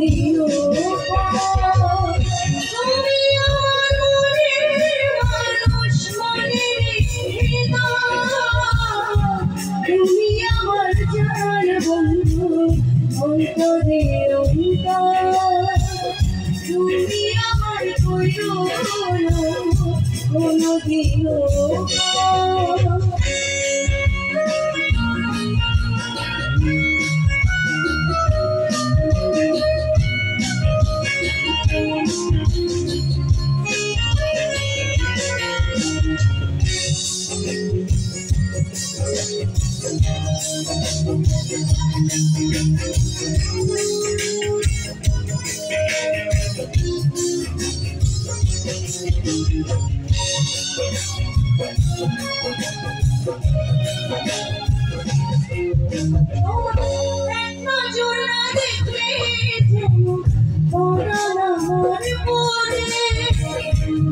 দিও তুমি আমার মনের মানুষ মনের তুমি আমার জান বন্ধু অন্তরের অন্তর তুমি আমার কইরো না কোনো দিও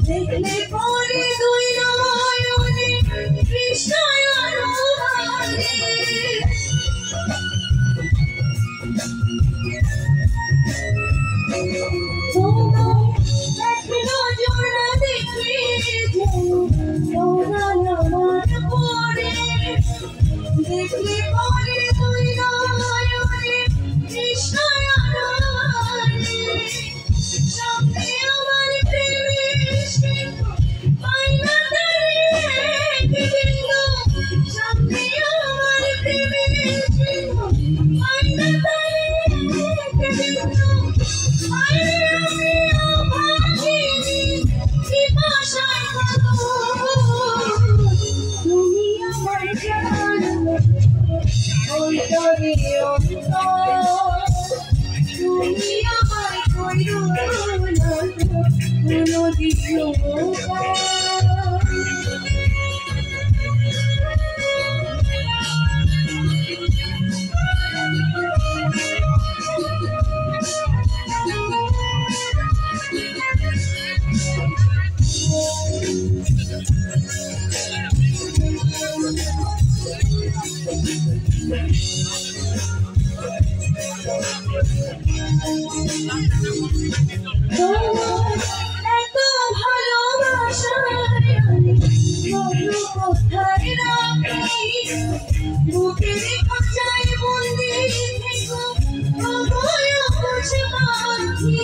দেখলে পরে দুই নয়নে কৃষ্ণায় দেখলে পরে দুই নয়নে কৃষ্ণায় সামনে আমার প্রেমের পাই না সামনে আমার প্রেমের পাই না তুমি আমার জান অন্তরে অন্তর তুমি আমার কইরো না কোনো দিও এত ভালোবাসায় কোথায় রাখি বুকের খাঁচায় বন্দি থেকো আমায় পাখি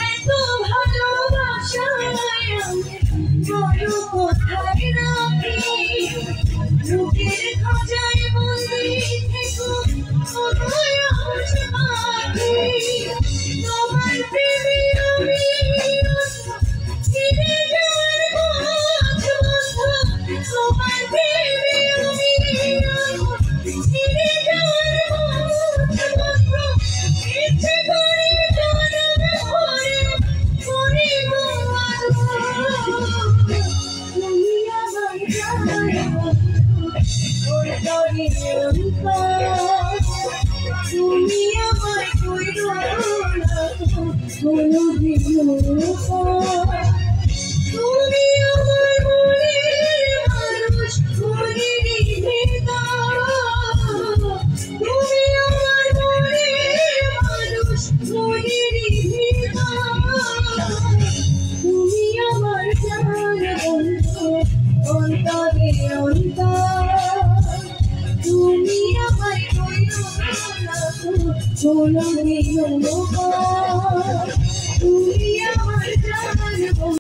এত ভালোবাসায় কোথায় রাখি বুকের খাঁচায় বন্দি থেকো আমায় পাখি তোমার প্রেমে আমি ফিরে যাওয়ার পথ বন্ধ তোমার প্রেমে আমি ফিরে যাওয়ার পথ বন্ধ ইচ্ছে করে জানার পরে করিব তুমি আমার জান তুমি আমার কইরো না কোনো দিও তুমি আমার মনের মানুষ মনের তুমি আমার মনের মানুষ মনের তুমি আমার জান বন্ধু অন্তরে অন্তর তুমি আমায় কইরো না কোনো দিও তুমি আমার জান